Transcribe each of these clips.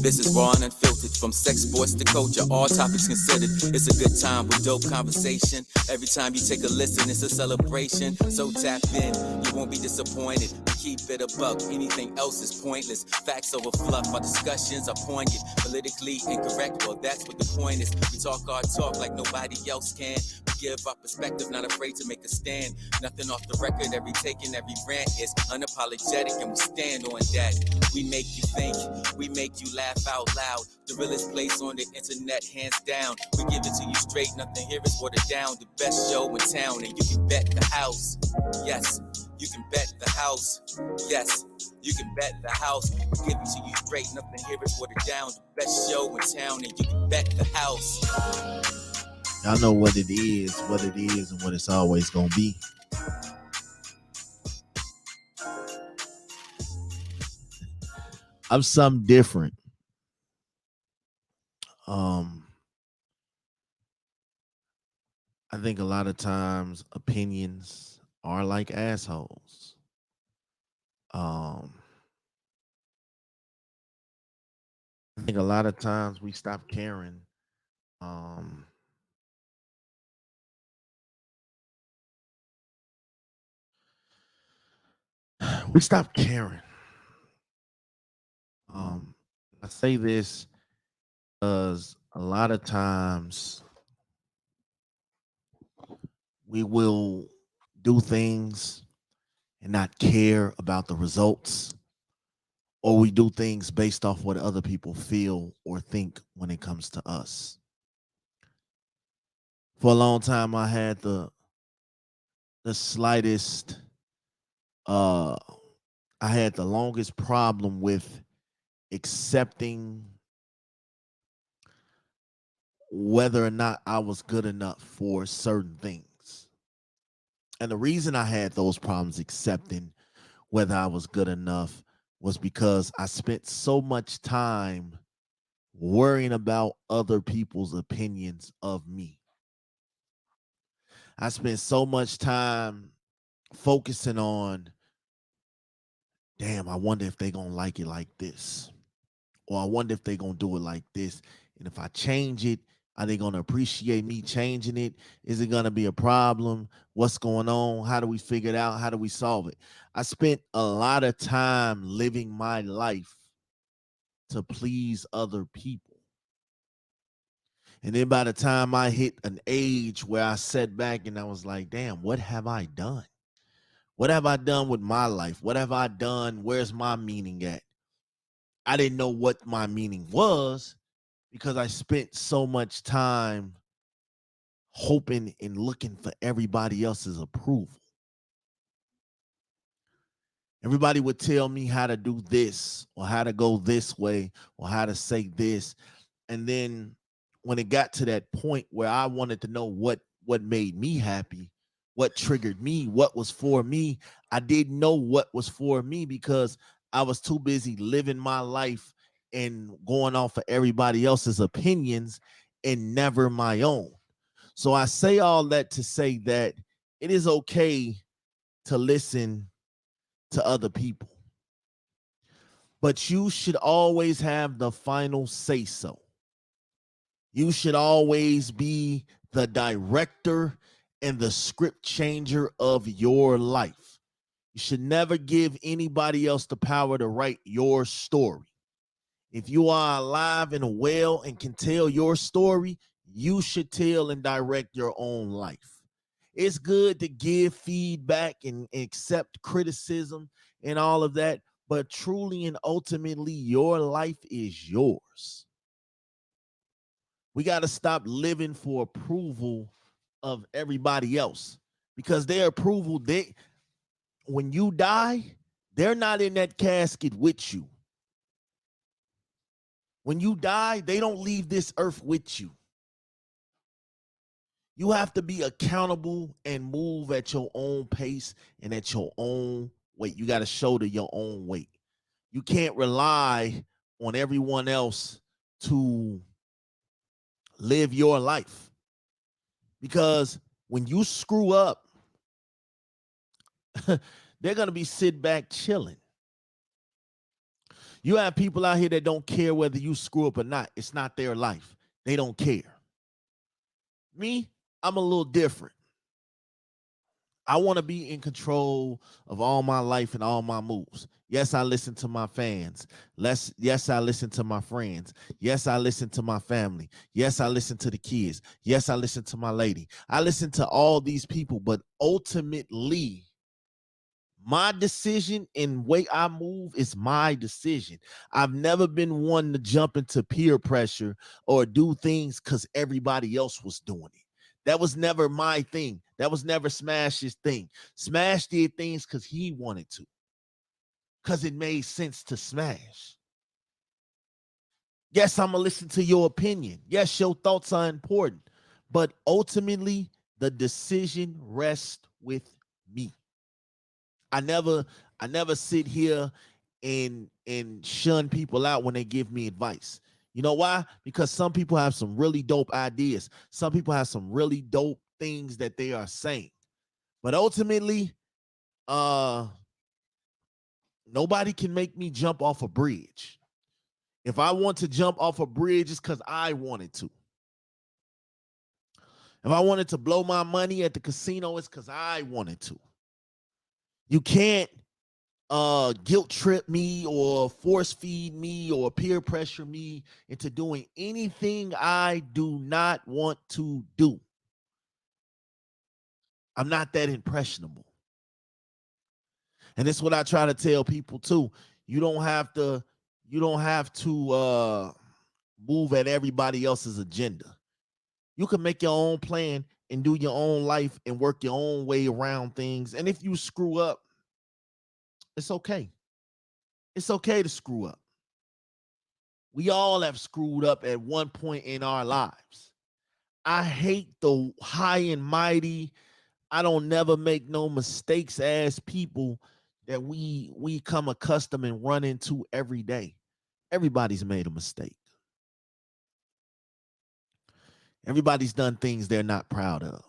This is raw and unfiltered, from sex, sports to culture, all topics considered. It's a good time with dope conversation. Every time you take a listen, it's a celebration. So tap in, you won't be disappointed. Keep it a buck, anything else is pointless. Facts over fluff, our discussions are poignant. Politically incorrect, well that's what the point is. We talk our talk like nobody else can. We give our perspective, not afraid to make a stand. Nothing off the record, every take and every rant is unapologetic, and we stand on that. We make you think, we make you laugh out loud. The realest place on the internet, hands down. We give it to you straight, nothing here is watered down. The best show in town, and you can bet the house. Yes, you can bet the house. Yes, you can bet the house. We give it to you straight, nothing here is watered down. The best show in town, and you can bet the house. Y'all know what it is, and what it's always gonna be. I'm something different. I think a lot of times opinions are like assholes. I think a lot of times we stop caring. We stop caring. I say this because a lot of times we will do things and not care about the results, or we do things based off what other people feel or think when it comes to us. For a long time, I had the slightest, I had the longest problem with accepting whether or not I was good enough for certain things. And the reason I had those problems accepting whether I was good enough was because I spent so much time worrying about other people's opinions of me. I spent so much time focusing on, damn, I wonder if they're going to like it like this. Or I wonder if they're going to do it like this. And if I change it, are they going to appreciate me changing it? Is it going to be a problem? What's going on? How do we figure it out? How do we solve it? I spent a lot of time living my life to please other people. And then by the time I hit an age where I sat back and I was like, damn, what have I done? What have I done with my life? What have I done? Where's my meaning at? I didn't know what my meaning was because I spent so much time hoping and looking for everybody else's approval. Everybody would tell me how to do this or how to go this way or how to say this. And then when it got to that point where I wanted to know what made me happy, what triggered me, what was for me, I didn't know what was for me because I was too busy living my life and going off of everybody else's opinions and never my own. So I say all that to say that it is okay to listen to other people, but you should always have the final say so. You should always be the director and the script changer of your life. You should never give anybody else the power to write your story. If you are alive and well and can tell your story, you should tell and direct your own life. It's good to give feedback and accept criticism and all of that, but truly and ultimately, your life is yours. We got to stop living for approval of everybody else because their approval, when you die, they're not in that casket with you. When you die, they don't leave this earth with you. You have to be accountable and move at your own pace and at your own weight. You got to shoulder your own weight. You can't rely on everyone else to live your life. Because when you screw up, they're going to be sit back chilling. You have people out here that don't care whether you screw up or not. It's not their life. They don't care. Me, I'm a little different. I want to be in control of all my life and all my moves. Yes, I listen to my fans. Yes, I listen to my friends. Yes, I listen to my family. Yes, I listen to the kids. Yes, I listen to my lady. I listen to all these people, but ultimately, my decision and way I move is my decision. I've never been one to jump into peer pressure or do things because everybody else was doing it. That was never my thing. That was never Smash's thing. Smash did things because he wanted to, because it made sense to Smash. Yes, I'm going to listen to your opinion. Yes, your thoughts are important. But ultimately, the decision rests with me. I never sit here and shun people out when they give me advice. You know why? Because some people have some really dope ideas. Some people have some really dope things that they are saying. But ultimately, nobody can make me jump off a bridge. If I want to jump off a bridge, it's because I wanted to. If I wanted to blow my money at the casino, it's because I wanted to. You can't guilt trip me or force feed me or peer pressure me into doing anything I do not want to do. I'm not that impressionable. And this is what I try to tell people too. You don't have to move at everybody else's agenda. You can make your own plan and do your own life and work your own way around things. And if you screw up, it's okay. It's okay to screw up. We all have screwed up at one point in our lives. I hate the high and mighty, I don't never make no mistakes as people that we come accustomed and run into every day. Everybody's made a mistake. Everybody's done things they're not proud of.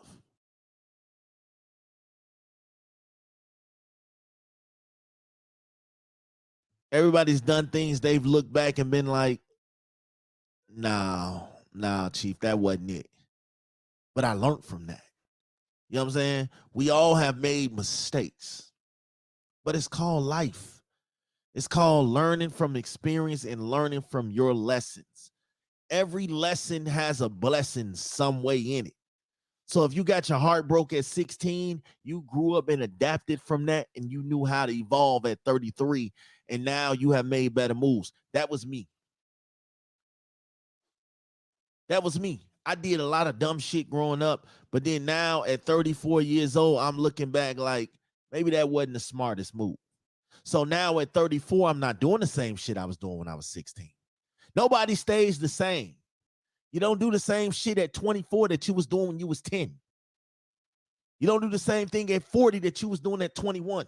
Everybody's done things they've looked back and been like, nah, Chief, that wasn't it. But I learned from that. You know what I'm saying? We all have made mistakes, but it's called life. It's called learning from experience and learning from your lessons. Every lesson has a blessing some way in it. So if you got your heart broke at 16, you grew up and adapted from that and you knew how to evolve at 33 and now you have made better moves. That was me. That was me. I did a lot of dumb shit growing up, but then now at 34 years old, I'm looking back like maybe that wasn't the smartest move. So now at 34, I'm not doing the same shit I was doing when I was 16. Nobody stays the same. You don't do the same shit at 24 that you was doing when you was 10. You don't do the same thing at 40 that you was doing at 21.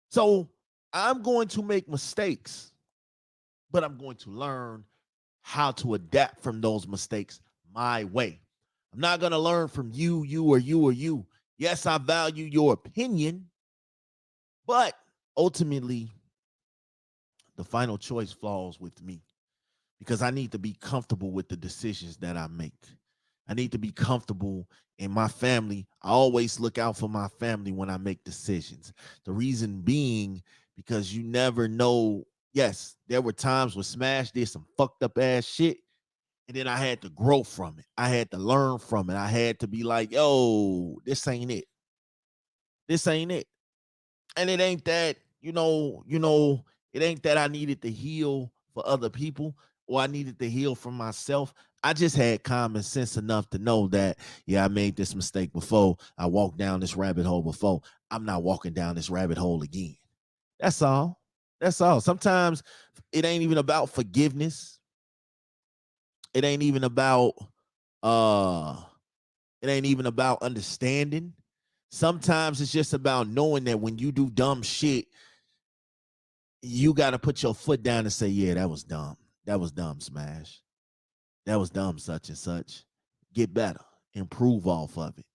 So I'm going to make mistakes, but I'm going to learn how to adapt from those mistakes my way. I'm not going to learn from you, or you, or you. Yes, I value your opinion, but ultimately, the final choice falls with me because I need to be comfortable with the decisions that I make. I need to be comfortable in my family. I always look out for my family when I make decisions. The reason being because you never know. Yes, there were times when Smash did some fucked up ass shit, and then I had to grow from it. I had to learn from it. I had to be like, yo, this ain't it. This ain't it. And it ain't that, it ain't that I needed to heal for other people or I needed to heal for myself. I just had common sense enough to know that, yeah, I made this mistake before. I walked down this rabbit hole before. I'm not walking down this rabbit hole again. That's all. That's all. Sometimes it ain't even about forgiveness. It ain't even about uh it ain't even about understanding. Sometimes it's just about knowing that when you do dumb shit, you got to put your foot down and say, yeah, that was dumb. That was dumb, Smash. That was dumb, such and such. Get better. Improve off of it.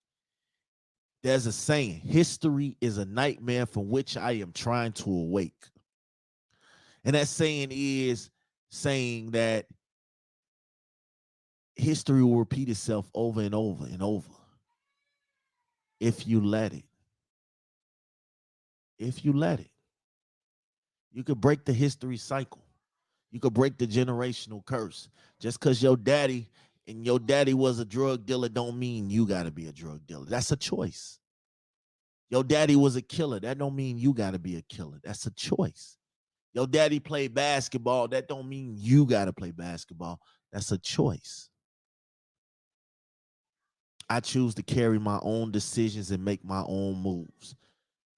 There's a saying, history is a nightmare from which I am trying to awake. And that saying is saying that history will repeat itself over and over and over if you let it. If you let it, you could break the history cycle. You could break the generational curse. Just because your daddy was a drug dealer don't mean you got to be a drug dealer. That's a choice. Your daddy was a killer. That don't mean you got to be a killer. That's a choice. Your daddy played basketball. That don't mean you got to play basketball. That's a choice. I choose to carry my own decisions and make my own moves.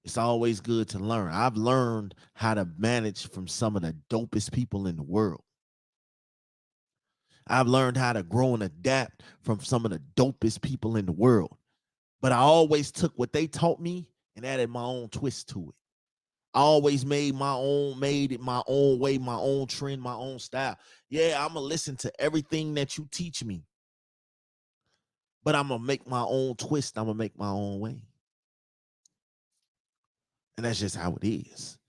It's always good to learn. I've learned how to manage from some of the dopest people in the world. I've learned how to grow and adapt from some of the dopest people in the world. But I always took what they taught me and added my own twist to it. I always made it my own way, my own trend, my own style. Yeah, I'm gonna listen to everything that you teach me, but I'm gonna make my own twist. I'm gonna make my own way. And that's just how it is.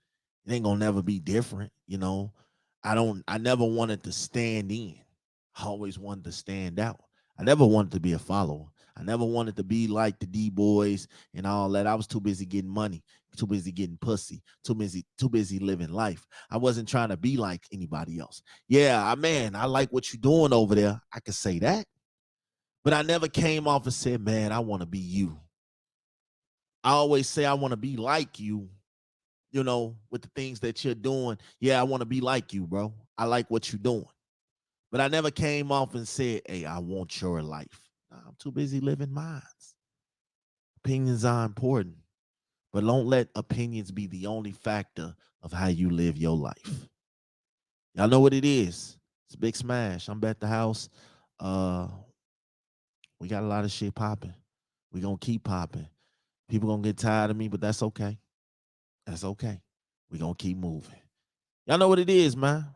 It ain't gonna never be different, you know. I never wanted to stand in. I always wanted to stand out. I never wanted to be a follower. I never wanted to be like the D boys and all that. I was too busy getting money, too busy getting pussy, too busy living life. I wasn't trying to be like anybody else. Yeah, I like what you're doing over there. I could say that. But I never came off and said, man, I want to be you. I always say I want to be like you, with the things that you're doing. Yeah, I want to be like you, bro. I like what you're doing. But I never came off and said, hey, I want your life. Nah, I'm too busy living mine. Opinions are important, but don't let opinions be the only factor of how you live your life. Y'all know what it is. It's a big smash. I'm at the house. We got a lot of shit popping. We gonna keep popping. People gonna get tired of me, but that's okay. That's okay. We gonna keep moving. Y'all know what it is, man.